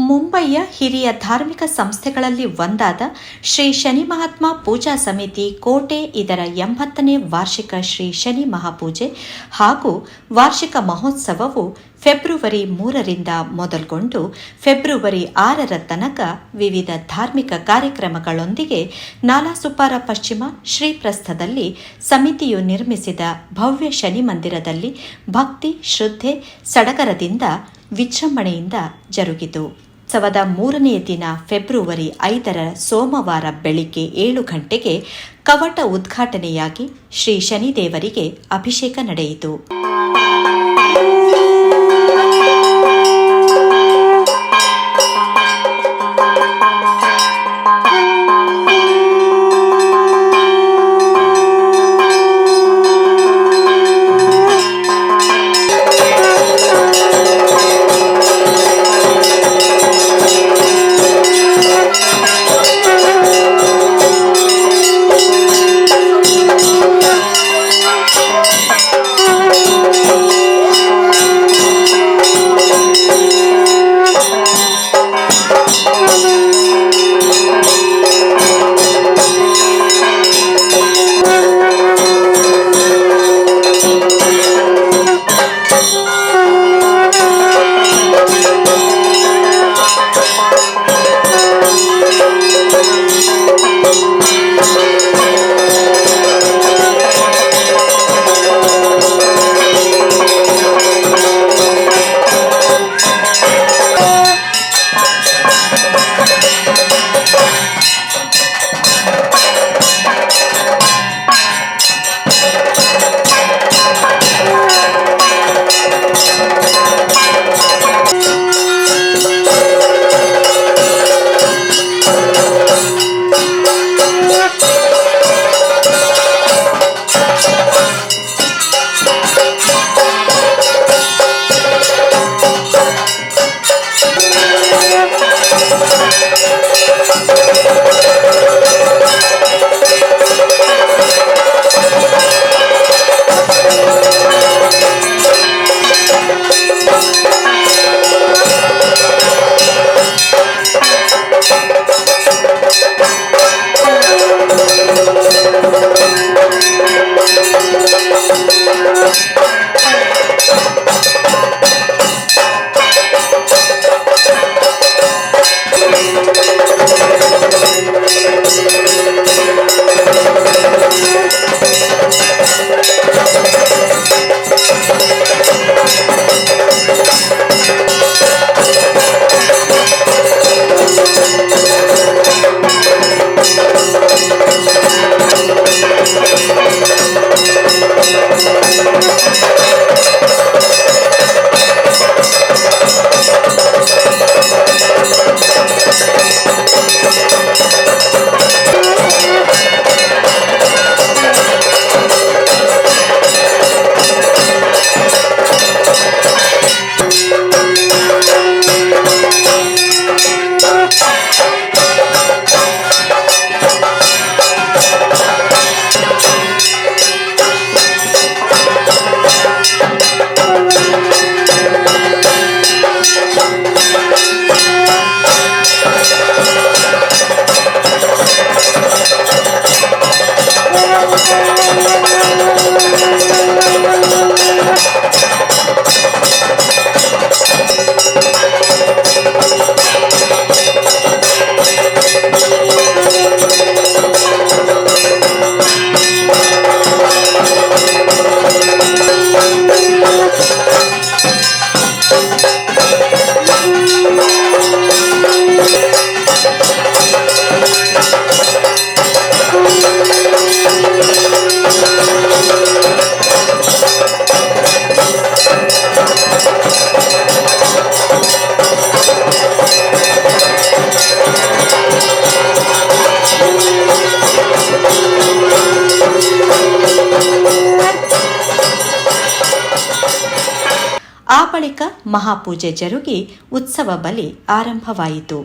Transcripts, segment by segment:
ಮುಂಬಯಿಯ ಹಿರಿಯ ಧಾರ್ಮಿಕ ಸಂಸ್ಥೆಗಳಲ್ಲಿ ಒಂದಾದ ಶ್ರೀ ಶನಿ ಮಹಾತ್ಮ ಪೂಜಾ ಸಮಿತಿ ಕೋಟೆ ಇದರ 80ನೇ ವಾರ್ಷಿಕ ಶ್ರೀ ಶನಿ ಮಹಾಪೂಜೆ ಹಾಗೂ ವಾರ್ಷಿಕ ಮಹೋತ್ಸವವು ಫೆಬ್ರವರಿ 3ರಿಂದ ಮೊದಲುಗೊಂಡು ಫೆಬ್ರವರಿ 6ರ ತನಕ ವಿವಿಧ ಧಾರ್ಮಿಕ ಕಾರ್ಯಕ್ರಮಗಳೊಂದಿಗೆ ನಾಲಾಸುಪಾರ ಪಶ್ಚಿಮ ಶ್ರೀಪ್ರಸ್ಥದಲ್ಲಿ ಸಮಿತಿಯು ನಿರ್ಮಿಸಿದ ಭವ್ಯ ಶನಿ ಮಂದಿರದಲ್ಲಿ ಭಕ್ತಿ ಶ್ರದ್ಧೆ ಸಡಗರದಿಂದ ವಿಜೃಂಭಣೆಯಿಂದ ಜರುಗಿತು. ಉತ್ಸವದ 3ನೇ ದಿನ ಫೆಬ್ರವರಿ 5ರ ಸೋಮವಾರ ಬೆಳಿಗ್ಗೆ 7 ಗಂಟೆಗೆ ಕವಟ ಉದ್ಘಾಟನೆಯಾಗಿ ಶ್ರೀ ಶನಿದೇವರಿಗೆ ಅಭಿಷೇಕ ನಡೆಯಿತು. ಆ ಬಳಿಕ ಮಹಾಪೂಜೆ ಜರುಗಿ ಉತ್ಸವ ಬಲಿ ಆರಂಭವಾಯಿತು.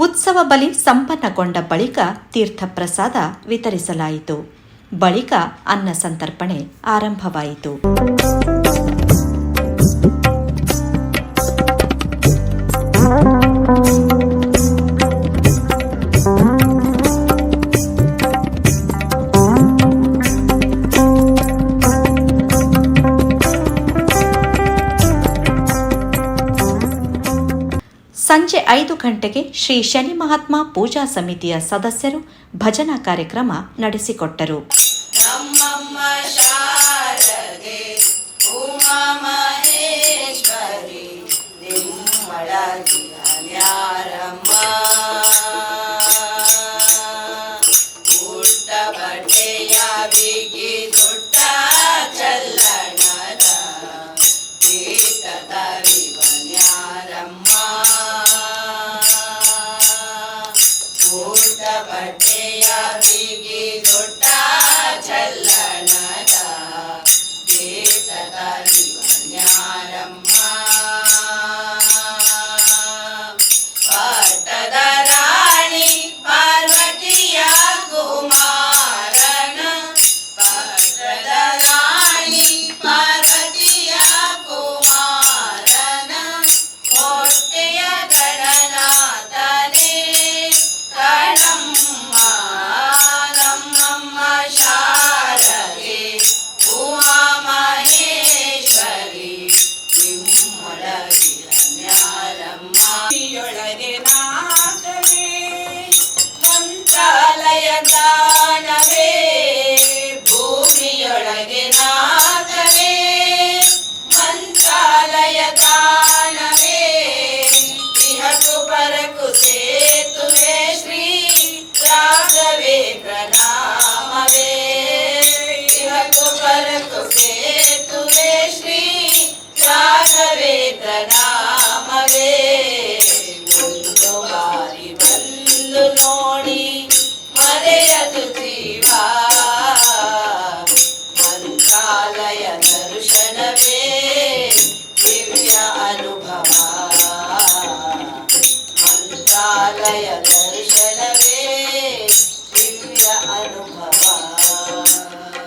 ಉತ್ಸವ ಬಲಿ ಸಂಪನ್ನಗೊಂಡ ಬಳಿಕ ತೀರ್ಥಪ್ರಸಾದ ವಿತರಿಸಲಾಯಿತು. ಬಳಿಕ ಅನ್ನ ಸಂತರ್ಪಣೆ ಆರಂಭವಾಯಿತು. ಸಂಜೆ 5 ಗಂಟೆಗೆ ಶ್ರೀ ಶನಿ ಮಹಾತ್ಮ ಪೂಜಾ ಸಮಿತಿಯ ಸದಸ್ಯರು ಭಜನಾ ಕಾರ್ಯಕ್ರಮ ನಡೆಸಿಕೊಟ್ಟರು.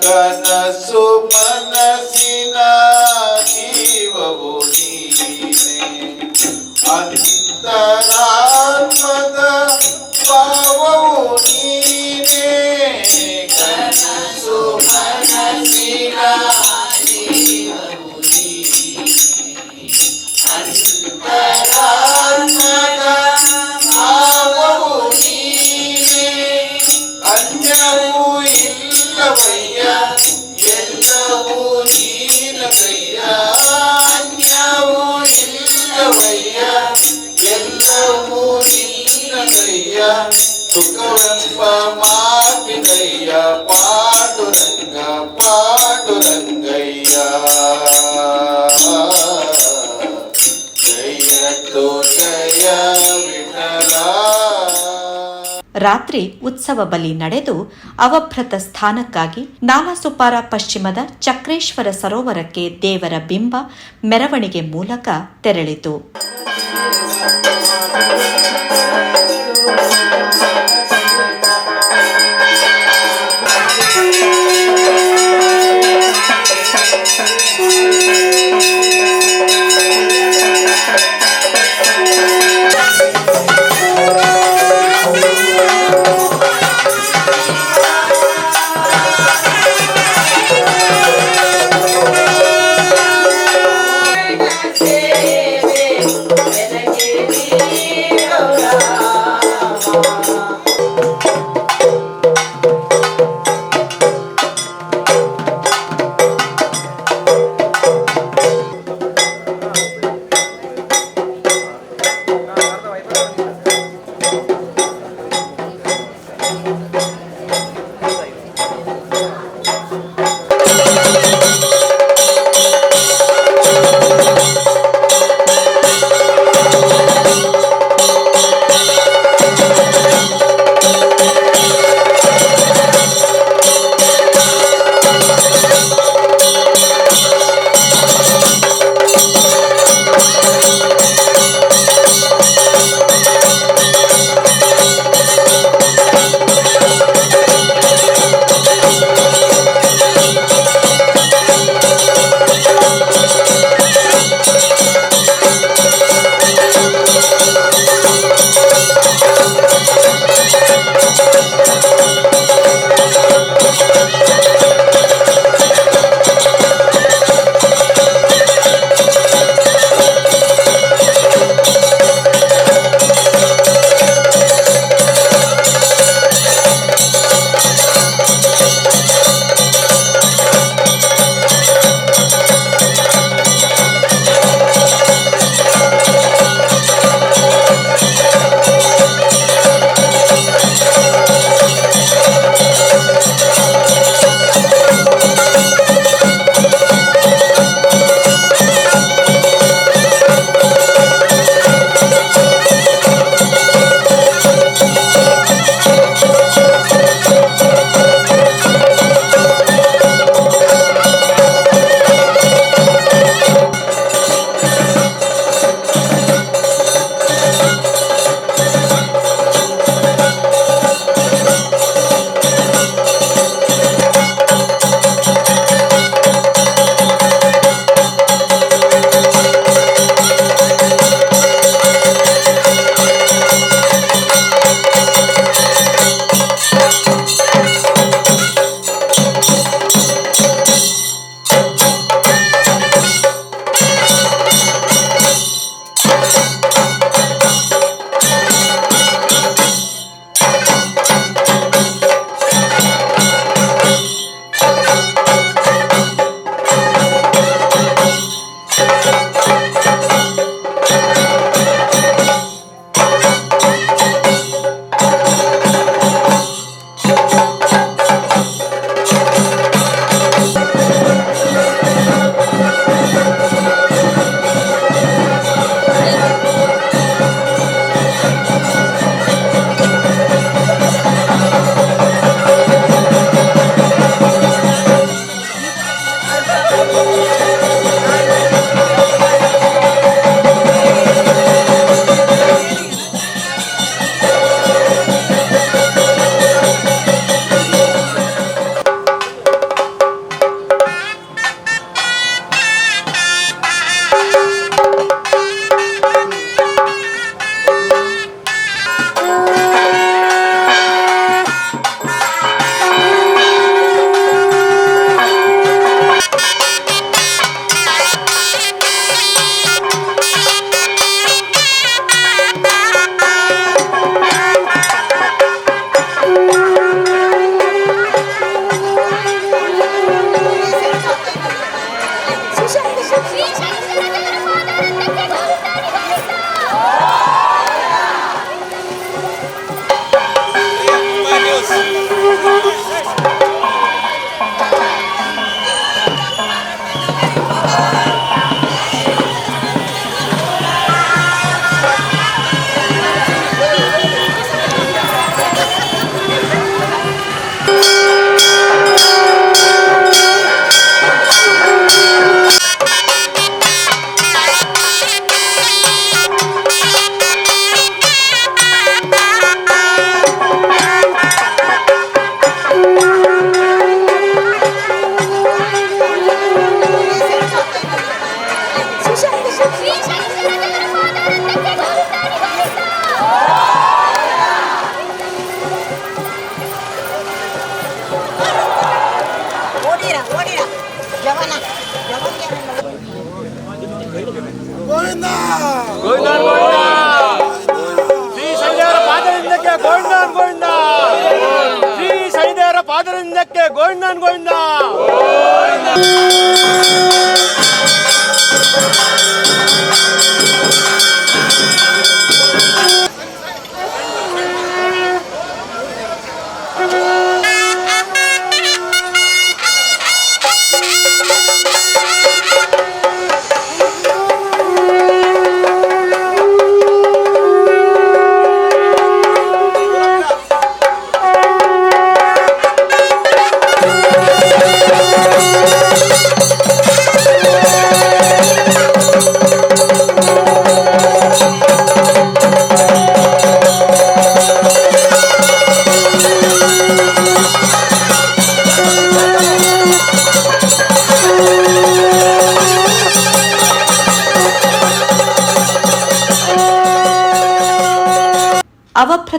ಕನಸು ಮನಸ್ಸಿನ ಜೀವವು ನೀನೆ, ಅಂತರಾತ್ಮದ ಭಾವವು ನೀನೆ. ಕನಸು ಮನಸ್ಸಿನ ಜೀವವು ನೀನೆ, ಅಂತರಾತ್ಮದ ಭಾವವು ನೀನೆ. ಅನ್ಯವೂ ಇಲ್ಲವಯ್ಯ, ಎಲ್ಲವೂ ನೀನದಯ್ಯ. ಅನ್ಯವೂ ಇಲ್ಲವಯ್ಯ, ಎಲ್ಲವೂ ನೀನದಯ್ಯ. ಸುಖವೆಂಬ ಮಾತಿನಯ್ಯ, ಪಾಂಡುರಂಗ ಪಾಂಡುರಂಗಯ್ಯ. ಜಯ ತೋ ಜಯ ವಿಠಲ. ರಾತ್ರಿ ಉತ್ಸವ ಬಲಿ ನಡೆದು ಅವಭೃತ ಸ್ಥಾನಕ್ಕಾಗಿ ನಾಲಾಸುಪಾರ ಪಶ್ಚಿಮದ ಚಕ್ರೇಶ್ವರ ಸರೋವರಕ್ಕೆ ದೇವರ ಬಿಂಬ ಮೆರವಣಿಗೆ ಮೂಲಕ ತೆರಳಿತು.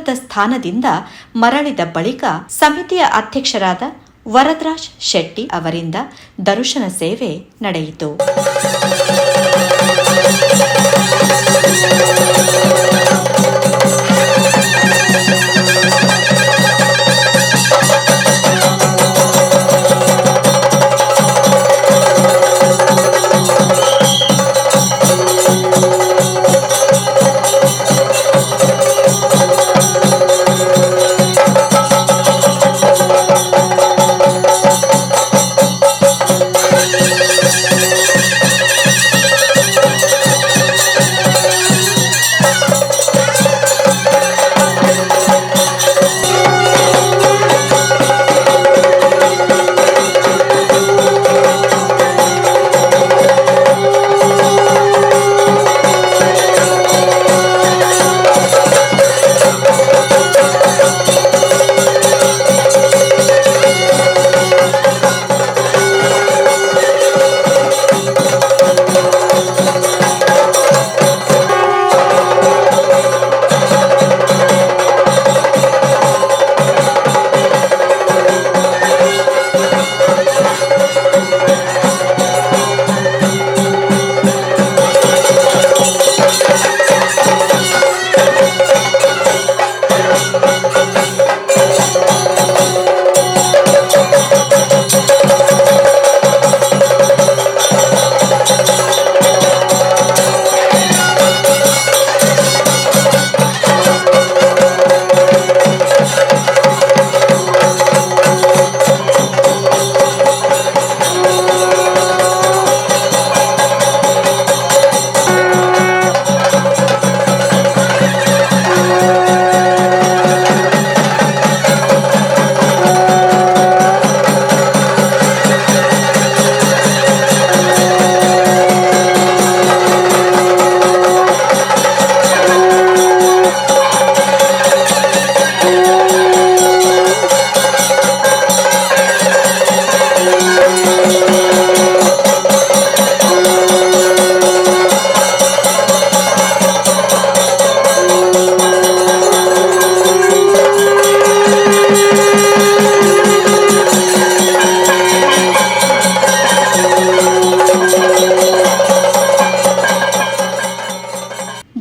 ಅವಭೃತ ಸ್ಥಾನದಿಂದ ಮರಳಿದ ಬಳಿಕ ಸಮಿತಿಯ ಅಧ್ಯಕ್ಷರಾದ ವರದರಾಜ್ ಶೆಟ್ಟಿ ಅವರಿಂದ ದರ್ಶನ ಸೇವೆ ನಡೆಯಿತು.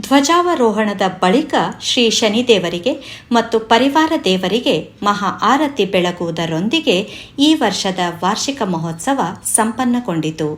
ಧ್ವಜಾವರೋಹಣದ ಬಳಿಕ ಶ್ರೀ ಶನಿದೇವರಿಗೆ ಮತ್ತು ಪರಿವಾರ ದೇವರಿಗೆ ಮಹಾ ಆರತಿ ಬೆಳಗುವುದರೊಂದಿಗೆ ಈ ವರ್ಷದ ವಾರ್ಷಿಕ ಮಹೋತ್ಸವ ಸಂಪನ್ನಗೊಂಡಿತು.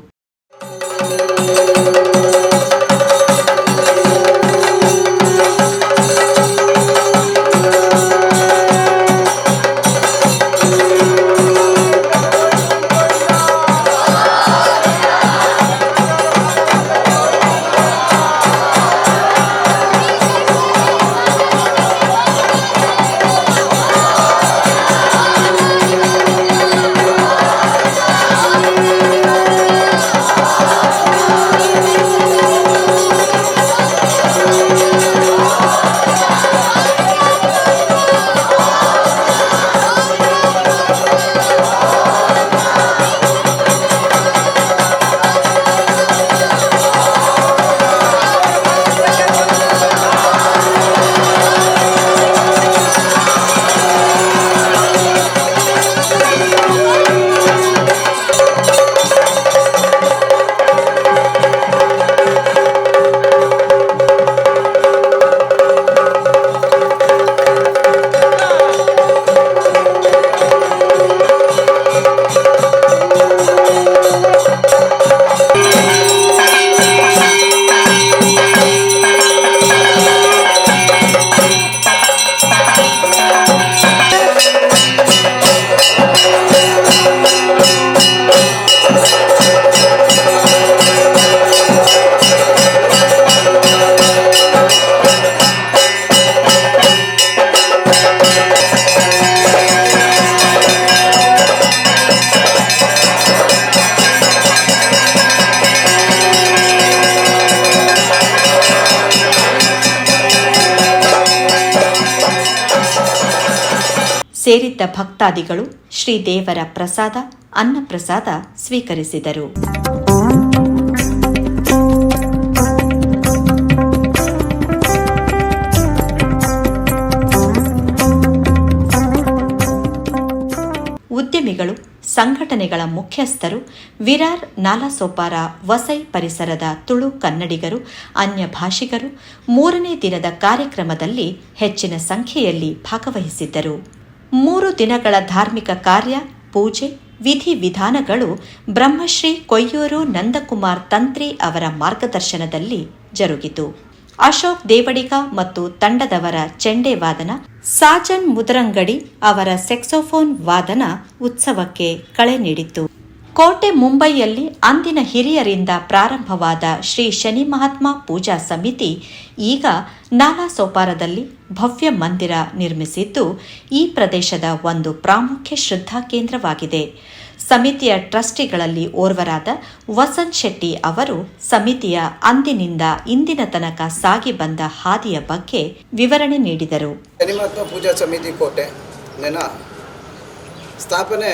ಸೇರಿದ್ದ ಭಕ್ತಾದಿಗಳು ಶ್ರೀದೇವರ ಪ್ರಸಾದ ಅನ್ನಪ್ರಸಾದ ಸ್ವೀಕರಿಸಿದರು. ಉದ್ಯಮಿಗಳು, ಸಂಘಟನೆಗಳ ಮುಖ್ಯಸ್ಥರು, ವಿರಾರ್ ನಾಲಾಸೋಪಾರ ವಸೈ ಪರಿಸರದ ತುಳು ಕನ್ನಡಿಗರು, ಅನ್ಯ ಭಾಷಿಗರು 3ನೇ ದಿನದ ಕಾರ್ಯಕ್ರಮದಲ್ಲಿ ಹೆಚ್ಚಿನ ಸಂಖ್ಯೆಯಲ್ಲಿ ಭಾಗವಹಿಸಿದ್ದರು. 3 ದಿನಗಳ ಧಾರ್ಮಿಕ ಕಾರ್ಯ, ಪೂಜೆ, ವಿಧಿವಿಧಾನಗಳು ಬ್ರಹ್ಮಶ್ರೀ ಕೊಯ್ಯೂರು ನಂದಕುಮಾರ್ ತಂತ್ರಿ ಅವರ ಮಾರ್ಗದರ್ಶನದಲ್ಲಿ ಜರುಗಿತು. ಅಶೋಕ್ ದೇವಡಿಗ ಮತ್ತು ತಂಡದವರ ಚೆಂಡೆ ವಾದನ, ಸಾಜನ್ ಮುದರಂಗಡಿ ಅವರ ಸೆಕ್ಸೋಫೋನ್ ವಾದನ ಉತ್ಸವಕ್ಕೆ ಕಳೆ ನೀಡಿತು. ಕೋಟೆ ಮುಂಬೈಯಲ್ಲಿ ಅಂದಿನ ಹಿರಿಯರಿಂದ ಪ್ರಾರಂಭವಾದ ಶ್ರೀ ಶನಿ ಮಹಾತ್ಮ ಪೂಜಾ ಸಮಿತಿ ಈಗ ನಾಲಾಸೋಪಾರದಲ್ಲಿ ಭವ್ಯ ಮಂದಿರ ನಿರ್ಮಿಸಿದ್ದು ಈ ಪ್ರದೇಶದ ಒಂದು ಪ್ರಾಮುಖ್ಯ ಶ್ರದ್ಧಾ ಕೇಂದ್ರವಾಗಿದೆ. ಸಮಿತಿಯ ಟ್ರಸ್ಟಿಗಳಲ್ಲಿ ಓರ್ವರಾದ ವಸಂತ್ ಶೆಟ್ಟಿ ಅವರು ಸಮಿತಿಯ ಅಂದಿನಿಂದ ಇಂದಿನ ತನಕ ಸಾಗಿ ಬಂದ ಹಾದಿಯ ಬಗ್ಗೆ ವಿವರಣೆ ನೀಡಿದರು. ಶನಿ ಮಹಾತ್ಮ ಪೂಜಾ ಸಮಿತಿ ಕೋಟೆ ಸ್ಥಾಪನೆ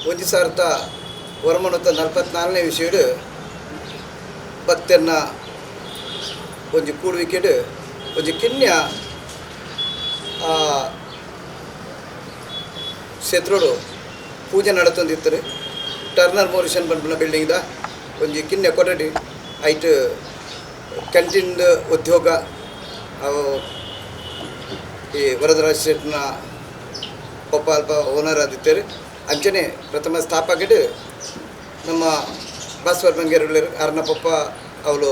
1944ನೇ ವಿಷಯಡು ಬತ್ತೆನ್ನ ಒಂಜಿ ಕೂಡುವಿಕೆಡು ಒಂಜಿ ಕಿನ್ಯ ಕ್ಷೇತ್ರಡು ಪೂಜೆ ನಡತೊಂದಿತ್ತರು. ಟರ್ನರ್ ಮೋರಿಷನ್ ಪನ್ಪುನ ಬಿಲ್ಡಿಂಗ್ದ ಒಂಜಿ ಕಿನ್ಯ ಕೊಠಡಿ ಐಟ್ ಕ್ಯಾಂಟೀನ್ ಉದ್ಯೋಗ ಅವು ಈ ವರದರಾಜ ಶೆಟ್ನ ಪಪ್ಪ ಅಲ್ಪ ಓನರ್ ಆದಿತ್ತರು. ಅಂಚನೆ ಪ್ರಥಮ ಸ್ಥಾಪಕಡು ನಮ್ಮ ಭಾಸ್ವರ್ ಬಂಗೇರು ಅರ್ನ ಪಪ್ಪ ಅವಳು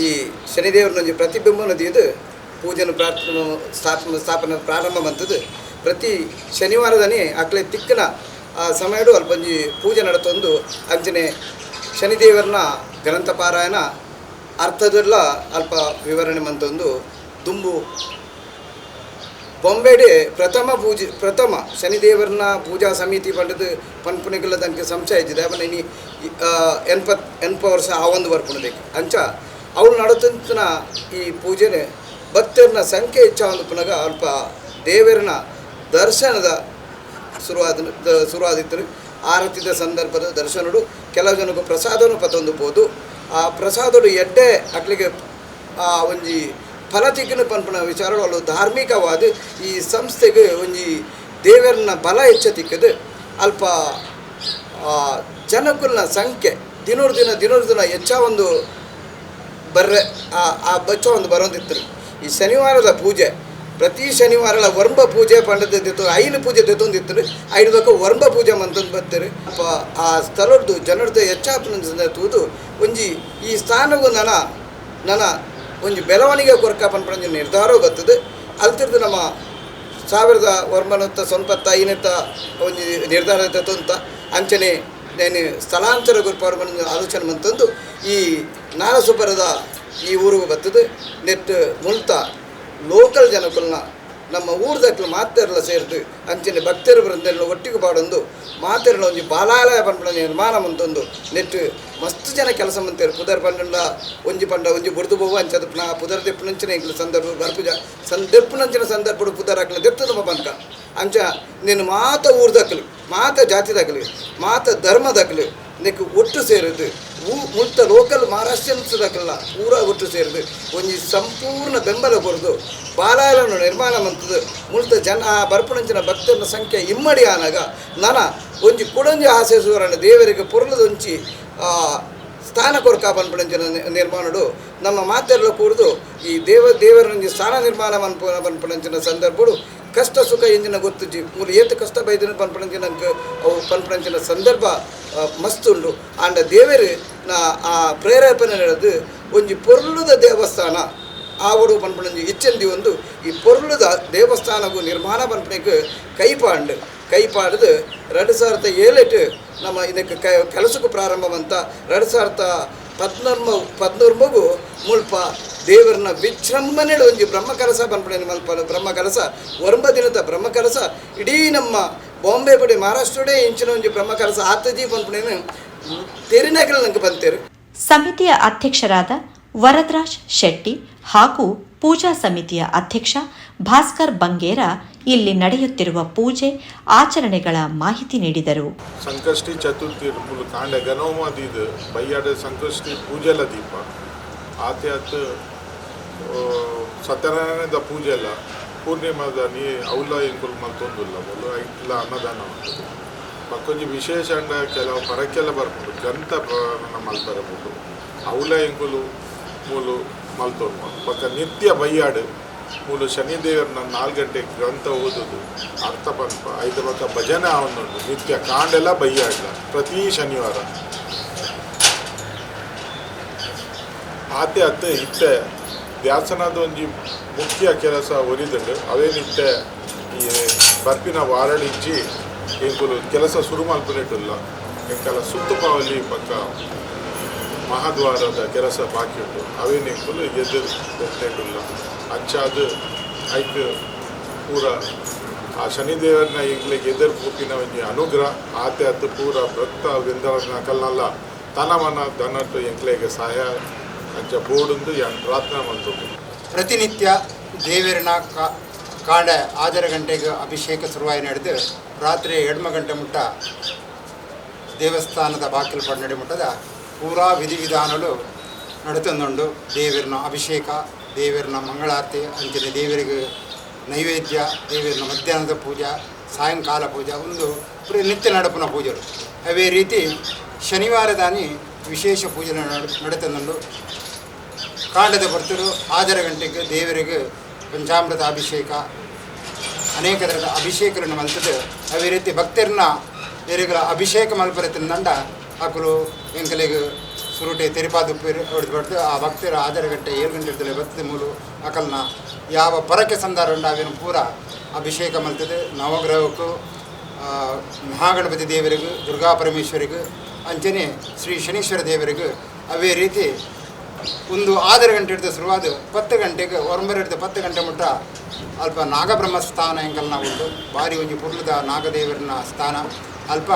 ಈ ಶನಿದೇವರನೊಂದು ಪ್ರತಿಬಿಂಬ ನದಿಯದು ಪೂಜೆನ ಸ್ಥಾಪನೆ ಪ್ರಾರಂಭ ಮಂತದ್ದು. ಪ್ರತಿ ಶನಿವಾರದನೇ ಅಕ್ಲೆ ತಿಕ್ಕನ ಆ ಸಮಯಡು ಅಲ್ಪಂಜಿ ಪೂಜೆ ನಡತೊಂದು ಅಂಚನೆ ಶನಿದೇವರನ ಗ್ರಂಥ ಪಾರಾಯಣ ಅರ್ಥದಲ್ಲ ಅಲ್ಪ ವಿವರಣೆ ಮಂತೊಂದು ದುಂಬು ಬೊಂಬೆಡೆ ಪ್ರಥಮ ಶನಿದೇವರನ ಪೂಜಾ ಸಮಿತಿ ಪಂಡದು ಪನ್ಪುಣಿಗಳ ತನಕ ಸಂಶಯ ಇದ್ದಿದೆ. ಅವನ ಇನಿ 80 ವರ್ಷ ಆ ಒಂದು ಬರ್ಪುಣಬೇಕು ಅಂಚ ಅವಳು ನಡತಂತನ ಈ ಪೂಜೆನೆ ಭಕ್ತರನ ಸಂಖ್ಯೆ ಹೆಚ್ಚಾಒಂದು ಪುನಗ ಅಲ್ಪ ದೇವರನ ದರ್ಶನದ ಶುರುವಾದಿತ್ತರು. ಆರತಿದ ಸಂದರ್ಭದ ದರ್ಶನಡು ಕೆಲವು ಜನಕ್ಕೂ ಪ್ರಸಾದವನ್ನು ಪತೊಂದುಬೋದು. ಆ ಪ್ರಸಾದಡು ಎಡ್ಡೆ ಅಕ್ಲಿಗೆ ಆ ಒಂಜಿ ಫಲತಿಕ್ಕಿನ ಪನ್ಪುನ ವಿಚಾರಗಳು ಅವು ಧಾರ್ಮಿಕವಾದ ಈ ಸಂಸ್ಥೆಗೆ ಒಂಜಿ ದೇವರನ ಬಲ ಹೆಚ್ಚತಿಕ್ಕದು ಅಲ್ಪ ಜನಕ್ಕುಲ್ನ ಸಂಖ್ಯೆ ದಿನೂರು ದಿನ ಹೆಚ್ಚ ಒಂದು ಬರ್ರೆ ಆ ಬಚ್ಚ ಒಂದು ಬರೋದಿತ್ತು. ಈ ಶನಿವಾರದ ಪೂಜೆ ಪ್ರತಿ ಶನಿವಾರ ವರ್ಮ ಪೂಜೆ ಪಂಡದಿತ್ತು, ಐನು ಪೂಜೆ ತೆತ್ತೊಂದಿತ್ತು. ಐದಕ್ಕೆ ವರ್ಮ ಪೂಜೆ ಮಂತಂದು ಬರ್ತಾರೆ. ಆ ಸ್ಥಳದ್ದು ಜನರದ್ದು ಹೆಚ್ಚಾಪನ ತೂದು ಒಂಜಿ ಈ ಸ್ಥಾನಗೂ ನನ್ನ ಒಂಜಿ ಬೆಳವಣಿಗೆ ಕೊರಕ ಪನ್ಪಂಜ ನಿರ್ಧಾರ ಗೊತ್ತದೆ. ಅಲ್ತಿರ್ದು ನಮ್ಮ 1995 ಒಂಜಿ ನಿರ್ಧಾರ ತೆತ್ತೊಂತ ಅಂಚನೆ నేను ಸ್ಥಳಾಂತರ ಗುರುಪಾರ್ಬನ ಆಲೋಚನೆ ಮಂತಂದು ಈ ನಾಲಸೋಪಾರದ ಈ ಊರಿಗೆ ಬರ್ತದೆ. ನೆಟ್ ಮುಲ್ತ ಲೋಕಲ್ ಜನಗಳನ್ನ ನಮ್ಮ ಊರ್ದಕ್ಕಲು ಮಾತೆರಲ್ಲ ಸೇರಿದು ಅಂಚನೆ ಭಕ್ತರು ಬೃಂದೆಲ್ಲ ಒಟ್ಟಿಗೆ ಪಾಡೊಂದು ಮಾತೆರಲ್ಲ ಒಂಜಿ ಬಾಲಾಲಯ ಪಂಪಣ ನಿರ್ಮಾಣ ಮಂತೊಂದು ನೆಟ್ ಮಸ್ತ್ ಜನ ಕೆಲಸ ಮಂತೇರು. ಪುದರ್ ಪಂಡ ಒಂಜಿ ಬುಡ್ದು ಬೋವು ಅಂಚದು ಪುದರ್ ದೆಪ್ಪುನಂಚಿನ ಇಂಗ್ಲ ಸಂದರ್ಭ ಬರ್ಪುಜ ದೆಪ್ಪುನಂಚಿನ ಸಂದರ್ಭ ಪುದರ್ ಹಾಕಲು ದೆತ್ತು ನಮ್ಮ ಬಂಕ ಅಂಚ నేను ಮಾತ ಊರ್ದಕ್ಕಲು ಮಾತ ಜಾತಿದಾಗಲಿ ಮಾತ ಧರ್ಮದಾಗಲಿ ನೆಕ್ಕು ಒಟ್ಟು ಸೇರಿದು ಮುಲ್ತ ಲೋಕಲ್ ಮಹಾರಾಷ್ಟ್ರದಕ್ಕಲ್ಲ ಪೂರ ಒಟ್ಟು ಸೇರಿದು ಒಂಜಿ ಸಂಪೂರ್ಣ ಬೆಂಬಲ ಕೊರದು ಬಾಲಾಯలను ನಿರ್ಮಾಣ ಮಂತದ್ದು ಮುಲ್ತ ಜನ ಬರ್ಪುಣಂಚಿನ ಭಕ್ತರ ಸಂಖ್ಯೆ ಇಮ್ಮಡಿ ಆನಾಗ ಒಂಜಿ ಕುಡಂಜಿ ಆಸೆ ಸೂರಣ ದೇವರಿಗೆ ಪುರಲದೊಂಚಿ ಸ್ಥಾನ ಕೊರಕ ಪನ್ಪುಣಂಚಿನ ನಿರ್ಮಾಣಡು ನಮ್ಮ ಮಾತೆಲ್ಲ ಕೂಡಿದು ಈ ದೇವರೊಂಜಿ ಸ್ಥಾನ ನಿರ್ಮಾಣ ಪನ್ಪುಣಂಚಿನ ಸಂದರ್ಭಡು ಕಷ್ಟ ಸುಖ ಎಂಜಿನ ಗೊತ್ತುಜಿ ಮೂಲ ಏತು ಕಷ್ಟ ಬೈದಿನ ಪನ್ಪಣಂಚಿನ ಅವು ಪನ್ಪಣಂಚಿನ ಸಂದರ್ಭ ಮಸ್ತ್ ಉಂಡು. ಆಂಡ ದೇವರು ಆ ಪ್ರೇರೇಪಣೆ ನಡೆದು ಒಂಜಿ ಪೊರ್ಲುದ ದೇವಸ್ಥಾನ ಆವಡು ಪನ್ಪಣಂಜಿ ಇಚ್ಚಂದಿ ಒಂದು ಈ ಪೊರ್ಲುದ ದೇವಸ್ಥಾನಗೂ ನಿರ್ಮಾಣ ಪನ್ಪಣಕ್ಕೆ ಕೈಪಾಡ್ದು 2007 ನಮ್ಮ ಇದಕ್ಕೆ ಕೆಲಸಕ್ಕೂ ಪ್ರಾರಂಭವಂತ 2014 ಮುಲ್ಪ ದೇವರನ್ನ ವಿಜೃಂಭಣೆಡು ಒಂಜಿ ಬ್ರಹ್ಮಕಲಸ ಪನ್ಪಣೆ ಮಲ್ಪ ಬ್ರಹ್ಮಕಲಸ 9 ದಿನದ ಬ್ರಹ್ಮಕಲಸ ಇಡೀ ನಮ್ಮ ಬಾಂಬೆ ಪಡೆ ಮಹಾರಾಷ್ಟ್ರಡೆ ಇಂಚಿನ ಒಂಜಿ ಬ್ರಹ್ಮಕಲಸ ಆತಜಿ ಪನ್ಪಣೆನು ತೆರಿನಗಲ ನಂಗೆ ಬಂತೇರು. ಸಮಿತಿಯ ಅಧ್ಯಕ್ಷರಾದ ವರದರಾಜ್ ಶೆಟ್ಟಿ ಹಾಗೂ ಪೂಜಾ ಸಮಿತಿಯ ಅಧ್ಯಕ್ಷ ಭಾಸ್ಕರ್ ಬಂಗೇರ ಇಲ್ಲಿ ನಡೆಯುತ್ತಿರುವ ಪೂಜೆ ಆಚರಣೆಗಳ ಮಾಹಿತಿ ನೀಡಿದರು. ಸಂಕಷ್ಟಿ ಚತುರ್ಥಿ ಕಾಂಡ ಗನೋಮದಿದ ಬಯ್ಯಾಡ ಸಂಕಷ್ಟಿ ಪೂಜೆಲ ದೀಪ ಆತೆ ಸತ್ಯನಾರಾಯಣದ ಪೂಜೆಲ್ಲ ಪೂರ್ಣಿಮಾದ ನೀ ಅವಲ ಎಂಕುಲು ಮಲ್ತೊಂದುಲ್ಲ ಮೊದಲು ಐಟ್ಲ ಅನ್ನದಾನ ಉಂಟು ಮಕ್ಕೊಂಜಿ ವಿಶೇಷ ಅಂಡ ಕೆಲವು ಪರಕ್ಕೆಲ್ಲ ಬರ್ಬೋದು ಗಂತ ಮಲ್ಪರಬಹುದು ಅವಲ ಎಂಕುಲು ಮೂಲು ಮಲ್ತೊಂಡು ಪಕ್ಕ ನಿತ್ಯ ಬಯ್ಯಾಡು ಮೂಲು ಶನಿದೇವರನ್ನ 4 ಗಂಟೆಗೆ ಗ್ರಂಥ ಓದೋದು ಅರ್ಥ ಪಂಪ 5 ಪಕ್ಕ ಭಜನೆ ಅವನುಂಟು ನಿತ್ಯ ಕಾಂಡೆಲ್ಲ ಬಯ್ಯಾಡ್ಲ ಪ್ರತಿ ಶನಿವಾರ ಆತೆ ಅತ್ತೆ ಇತ್ತೆ ಧ್ಯಾಸನದ ಒಂಜಿ ಮುಖ್ಯ ಕೆಲಸ ಒರಿದುಂಡು ಅವೇನಿತ್ತೆ ಈ ಬರ್ಪಿನ ವಾರಳಿಂಚಿ ಎಂಕುಲು ಕೆಲಸ ಶುರು ಮಲ್ಪನೆಟ್ಟುಲ್ಲ ಎಂಕಲ ಸುತ್ತುಪಾವಲಿ ಪಕ್ಕ ಮಹಾದ್ವಾರದ ಕೆಲಸ ಬಾಕಿ ಉಂಟು ಅವೇನೆಂಕುಲು ಎದುರು ಹೋಗ್ನೆಟ್ಟುಲ್ಲ ಅಂಚಾದ ಐಕ್ ಪೂರ ಆ ಶನಿದೇವರನ್ನ ಎಂಕ್ಲೆಗೆ ಎದುರು ಪೂಪಿನ ಒಂಜಿ ಅನುಗ್ರಹ ಆತೆ ಅತ್ತು ಪೂರ ಭಕ್ತ ವಿಂದವನ್ನ ಕಲ್ನಲ್ಲ ತನಮನ ದನಟ್ಟು ಎಂಕ್ಲೆಗೆ ಸಹಾಯ ಅಂಚ ಬೋರ್ಡುಂದು ಯಾನ್ ಪ್ರಾರ್ಥನೆ ಮಾಡ್ತದೆ. ಪ್ರತಿನಿತ್ಯ ದೇವರಿನ ಕಾಂಡ 6 ಗಂಟೆಗೆ ಅಭಿಷೇಕ ಶುರುವಾಗಿ ನಡೆದು ರಾತ್ರಿ 2 ಗಂಟೆ ಮುಟ್ಟ ದೇವಸ್ಥಾನದ ಬಾಗಿಲು ಪಡ್ನಡಿ ಮುಟ್ಟದ ಪೂರಾ ವಿಧಿವಿಧಾನಗಳು ನಡತಂದುಂಡು ದೇವರಿನ ಅಭಿಷೇಕ ದೇವರಿನ ಮಂಗಳಾರತಿ ಅಂಚನೆ ದೇವರಿಗೆ ನೈವೇದ್ಯ ದೇವರಿನ ಮಧ್ಯಾಹ್ನದ ಪೂಜಾ ಸಾಯಂಕಾಲ ಪೂಜಾ ಒಂದು ನಿತ್ಯ ನಡಪನ ಪೂಜೆಗಳು ಅವೇ ರೀತಿ ಶನಿವಾರದಾನಿ ವಿಶೇಷ ಪೂಜೆ ನಡತಂದುಂಡು ಕಾಂಡದ ಬರ್ತರು 6 ಗಂಟೆಗೆ ದೇವರಿಗೆ ಪಂಚಾಮೃತ ಅಭಿಷೇಕ ಅನೇಕ ಥರದ ಅಭಿಷೇಕಗಳನ್ನು ಮಲ್ತದೆ ಅವೇ ರೀತಿ ಭಕ್ತರನ್ನ ಇವರಿಗಳ ಅಭಿಷೇಕ ಮಲ್ಪರತ್ತಿನಂಡ ಹಾಕಲು ಎಂಕಲೆಗೆ ಸುರುಟೆ ತೆರಿಪಾದುಪ್ಪು ಹೊಡೆದು ಆ ಭಕ್ತರು 6 ಗಂಟೆ 7 ಗಂಟೆ ಇರ್ತದೆ ಬರ್ತದೆ ಮೂಲು ಅಕಲ್ನ ಯಾವ ಪರಕ್ಕೆ ಸಂದಾರ ಉಂಡು ಅವೇನು ಪೂರ ಅಭಿಷೇಕ ಮಲ್ತದೆ ನವಗ್ರಹಕ್ಕೂ ಮಹಾಗಣಪತಿ ದೇವರಿಗೂ ದುರ್ಗಾ ಪರಮೇಶ್ವರಿಗೂ ಅಂಚನೆ ಶ್ರೀ ಶನೀಶ್ವರ ದೇವರಿಗೂ ಅವೇ ರೀತಿ ಒಂದು 6 ಗಂಟೆ ಹಿಡಿದು ಶುರುವಾದ 10 ಗಂಟೆಗೆ ಹೊರಂಬರ ಹಿಡಿದು 10 ಗಂಟೆ ಮುಟ್ಟ ಅಲ್ಪ ನಾಗಬ್ರಹ್ಮ ಸ್ಥಾನ ಎಂಕಲ್ನ ಉಂಟು ಭಾರಿ ಒಂಜಿ ಪುರ್ಲದ ನಾಗದೇವರನ ಸ್ಥಾನ ಅಲ್ಪ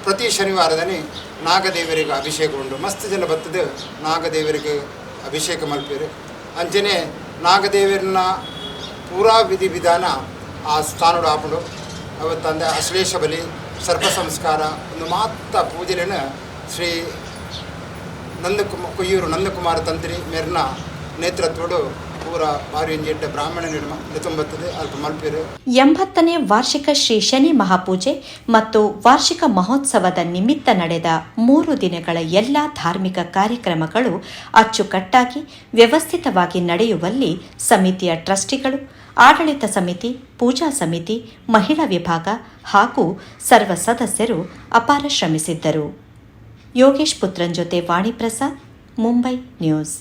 ಪ್ರತಿ ಶನಿವಾರದಲ್ಲಿ ನಾಗದೇವರಿಗೆ ಅಭಿಷೇಕ ಉಂಟು ಮಸ್ತ್ ಜನ ಬರ್ತದೆ ನಾಗದೇವರಿಗೆ ಅಭಿಷೇಕ ಮಲ್ಪೇರು ಅಂಚನೆ ನಾಗದೇವರನ್ನ ಪೂರಾ ವಿಧಿವಿಧಾನ ಆ ಸ್ಥಾನಡು ಹಾಕೊಂಡು ಅವತ್ತಂದೆ ಅಶ್ಲೇಷ ಬಲಿ ಸರ್ಪ ಸಂಸ್ಕಾರ ಒಂದು ಮಾತ್ರ ಪೂಜೆಯನ್ನು ಶ್ರೀ ಕೊಯ್ಯೂರು ನಂದಕುಮಾರ ತಂತ್ರಿ ಮೇರ್ನ ನೇತೃತ್ವಡು ಪೂರ ಭಾರಿ ಎಂಜೆಡ್ಡ ಬ್ರಾಹ್ಮಣ ನಿತಂಬತ್ತದೆ ಅಲ್ಪ ಮಲ್ಪೇರು 80ನೇ ವಾರ್ಷಿಕ ಶ್ರೀ ಶನಿ ಮಹಾಪೂಜೆ ಮತ್ತು ವಾರ್ಷಿಕ ಮಹೋತ್ಸವದ ನಿಮಿತ್ತ ನಡೆದ 3 ದಿನಗಳ ಎಲ್ಲ ಧಾರ್ಮಿಕ ಕಾರ್ಯಕ್ರಮಗಳು ಅಚ್ಚುಕಟ್ಟಾಗಿ ವ್ಯವಸ್ಥಿತವಾಗಿ ನಡೆಯುವಲ್ಲಿ ಸಮಿತಿಯ ಟ್ರಸ್ಟಿಗಳು ಆಡಳಿತ ಸಮಿತಿ ಪೂಜಾ ಸಮಿತಿ ಮಹಿಳಾ ವಿಭಾಗ ಹಾಗೂ ಸರ್ವ ಸದಸ್ಯರು ಅಪಾರ ಶ್ರಮಿಸಿದ್ದರು. ಯೋಗೇಶ್ ಪುತ್ರನ್ ಜೊತೆ ವಾಣಿ ಪ್ರಸಾದ್, ಮುಂಬೈ ನ್ಯೂಸ್.